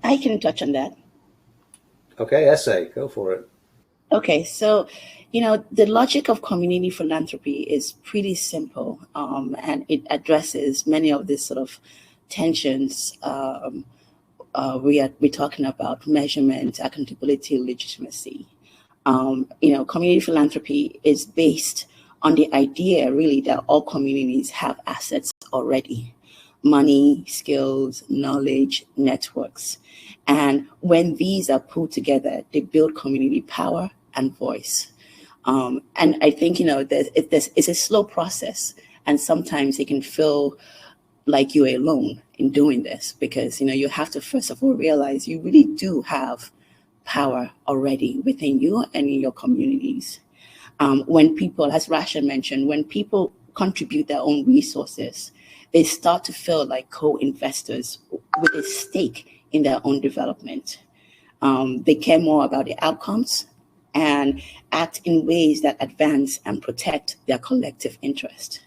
I can touch on that. Okay, essay, go for it. Okay, so, the logic of community philanthropy is pretty simple, and it addresses many of these sort of tensions we're talking about: measurement, accountability, legitimacy. Community philanthropy is based on the idea, really, that all communities have assets already: money, skills, knowledge, networks. And when these are pulled together, they build community power and voice. And I think, it's a slow process. And sometimes it can feel like you're alone in doing this, because, you have to, first of all, realize you really do have power already within you and in your communities. When people, as Rasha mentioned, when people contribute their own resources, they start to feel like co-investors with a stake in their own development. They care more about the outcomes and act in ways that advance and protect their collective interest.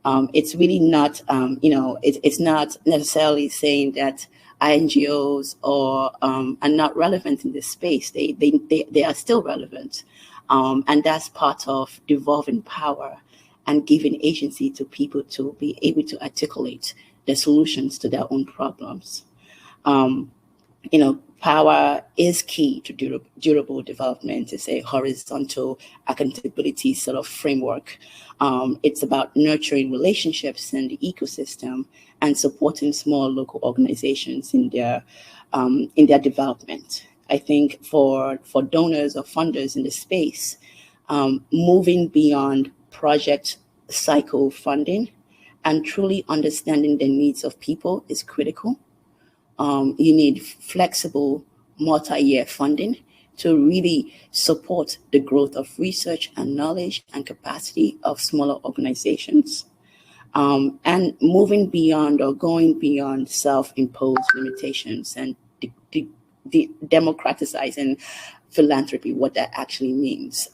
It's really not, it's not necessarily saying that NGOs are not relevant in this space. They are still relevant. And that's part of devolving power and giving agency to people to be able to articulate the solutions to their own problems. Power is key to durable development. It's a horizontal accountability sort of framework. It's about nurturing relationships in the ecosystem and supporting small local organizations in their development. I think for donors or funders in the space, moving beyond project cycle funding and truly understanding the needs of people is critical. You need flexible multi-year funding to really support the growth of research and knowledge and capacity of smaller organizations. And moving beyond or going beyond self-imposed limitations and democratizing philanthropy, what that actually means.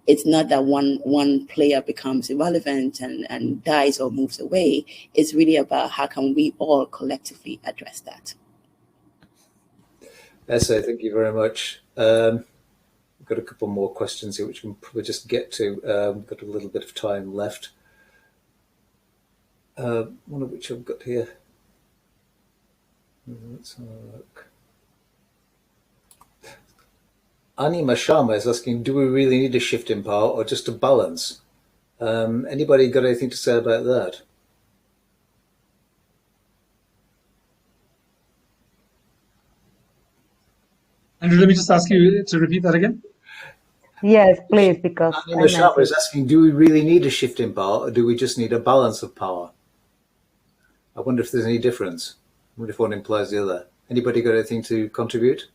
It's not that one player becomes irrelevant and dies or moves away. It's really about how can we all collectively address that. Essa, thank you very much. We've got a couple more questions here, which we can probably just get to. We've got a little bit of time left. One of which I've got here. Let's have a look. Ani Mashama is asking, do we really need a shift in power or just a balance? Anybody got anything to say about that? Andrew, let me just ask you to repeat that again. Yes, please, because Ani Mashama is asking, do we really need a shift in power or do we just need a balance of power? I wonder if there's any difference. I wonder if one implies the other. Anybody got anything to contribute?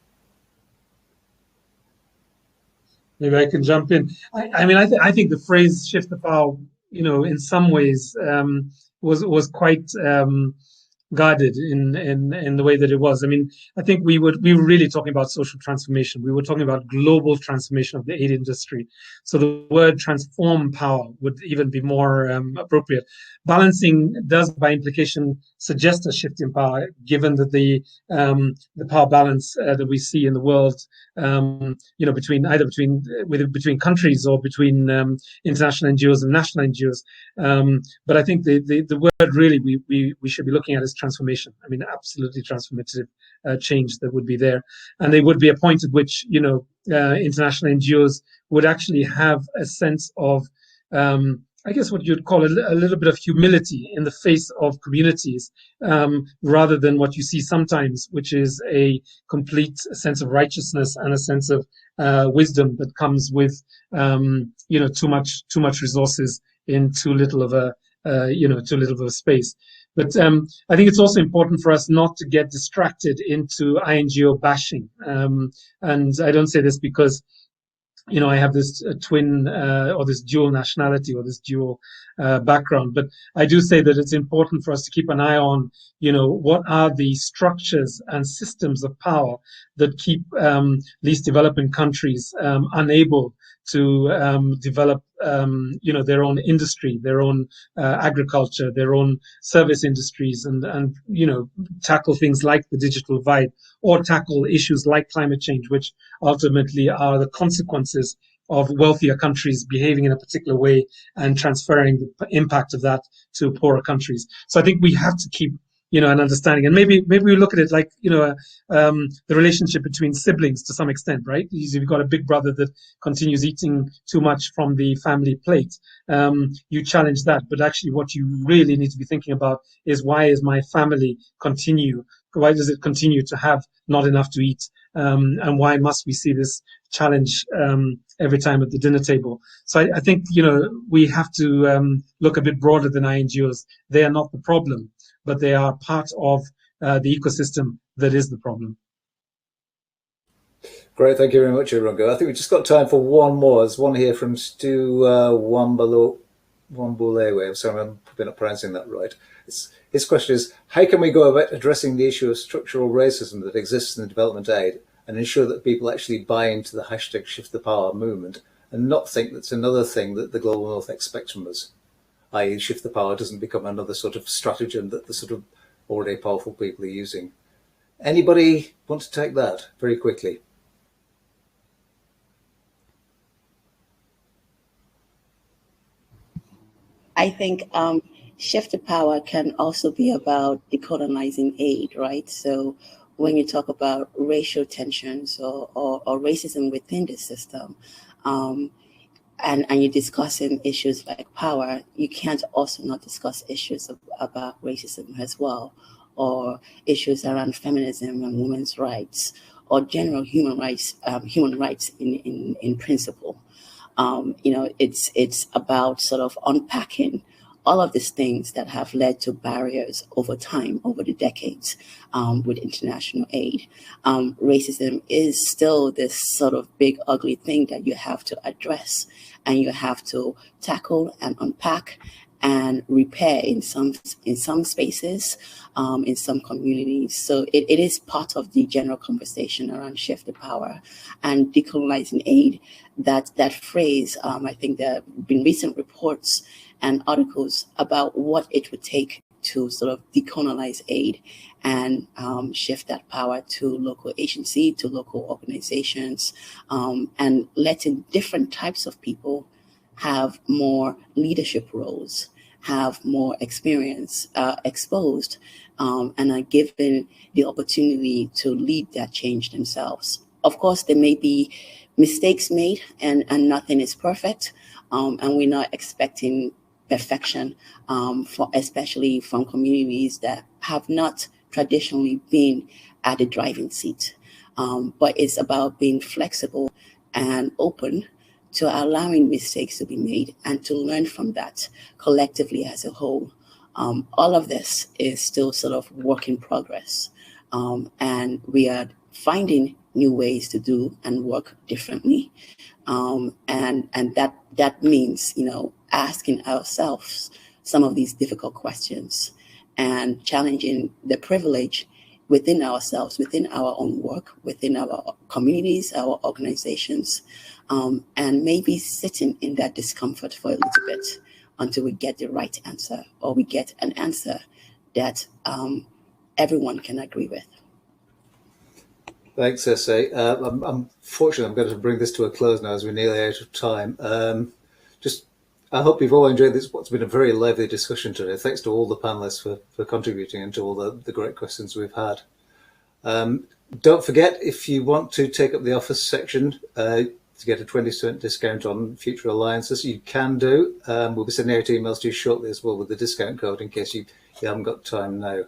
Maybe I can jump in. I think the phrase "shift the power," in some ways, was quite guarded in the way that it was. I think we were really talking about social transformation. We were talking about global transformation of the aid industry. So the word "transform power" would even be more appropriate. Balancing does, by implication, suggest a shift in power, given that the power balance that we see in the world, between countries or between international NGOs and national NGOs. But I think the word really we should be looking at is transformation. Absolutely transformative change that would be there, and there would be a point at which international NGOs would actually have a sense of I guess what you'd call a little bit of humility in the face of communities, rather than what you see sometimes, which is a complete sense of righteousness and a sense of wisdom that comes with too much resources in too little of a space. But I think it's also important for us not to get distracted into INGO bashing. And I don't say this because I have this twin or this dual nationality or this dual background. But I do say that it's important for us to keep an eye on, what are the structures and systems of power that keep least developing countries unable to develop, their own industry, their own agriculture, their own service industries, and tackle things like the digital divide, or tackle issues like climate change, which ultimately are the consequences of wealthier countries behaving in a particular way and transferring the impact of that to poorer countries. So I think we have to keep an understanding, and maybe we look at it like the relationship between siblings to some extent, right? You've got a big brother that continues eating too much from the family plate. You challenge that, but actually what you really need to be thinking about is, why does it continue to have not enough to eat, and why must we see this challenge every time at the dinner table? So I think we have to look a bit broader than INGOs. They are not the problem, but they are part of the ecosystem that is the problem. Great, thank you very much, Irũngũ. I think we've just got time for one more. There's one here from Stu Wambulewe. I'm sorry, I'm probably not pronouncing that right. His question is, how can we go about addressing the issue of structural racism that exists in the development aid and ensure that people actually buy into the hashtag Shift the Power movement and not think that's another thing that the Global North expects from us, i.e. Shift the Power doesn't become another sort of stratagem that the sort of already powerful people are using? Anybody want to take that very quickly? I think Shift to Power can also be about decolonizing aid, right? So when you talk about racial tensions or racism within the system, and you're discussing issues like power, you can't also not discuss issues about racism as well, or issues around feminism and women's rights, or general human rights in principle. It's about sort of unpacking all of these things that have led to barriers over time, over the decades, with international aid. Racism is still this sort of big, ugly thing that you have to address, and you have to tackle and unpack and repair in some spaces, in some communities. So it is part of the general conversation around Shift the Power and decolonizing aid. That phrase, I think there have been recent reports and articles about what it would take to sort of decolonize aid and shift that power to local agency, to local organizations, and letting different types of people have more leadership roles, have more experience exposed, and are given the opportunity to lead that change themselves. Of course, there may be mistakes made, and nothing is perfect, and we're not expecting perfection, especially from communities that have not traditionally been at the driving seat. But it's about being flexible and open to allowing mistakes to be made and to learn from that collectively as a whole. All of this is still sort of work in progress. And we are finding new ways to do and work differently. And that means, asking ourselves some of these difficult questions and challenging the privilege within ourselves, within our own work, within our communities, our organizations, and maybe sitting in that discomfort for a little bit until we get the right answer, or we get an answer that everyone can agree with. Thanks, Essay. Unfortunately, I'm going to bring this to a close now as we're nearly out of time. I hope you've all enjoyed this. What's been a very lively discussion today. Thanks to all the panelists for contributing and to all the great questions we've had. Don't forget, if you want to take up the office section, to get a 20% discount on future alliances, you can do. We'll be sending out emails to you shortly as well with the discount code in case you haven't got time now.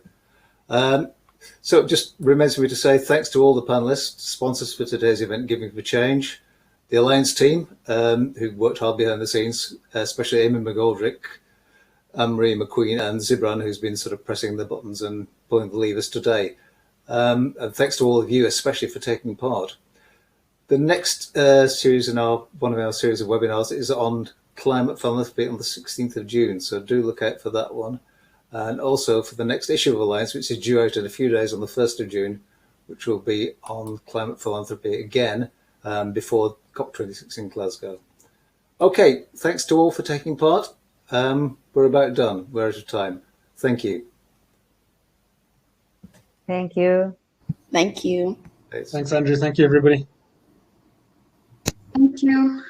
So it just remains for me to say thanks to all the panelists, sponsors for today's event, Giving for Change, the Alliance team, who worked hard behind the scenes, especially Amy McGoldrick, Anne-Marie McQueen, and Zibran, who's been sort of pressing the buttons and pulling the levers today. And thanks to all of you, especially for taking part. The next series in one of our series of webinars is on climate philanthropy on the 16th of June. So do look out for that one. And also for the next issue of Alliance, which is due out in a few days on the 1st of June, which will be on climate philanthropy again before COP26 in Glasgow. Okay, thanks to all for taking part. We're about done. We're out of time. Thank you. Thank you. Thank you. Thanks, Andrew. Thank you, everybody. Thank you.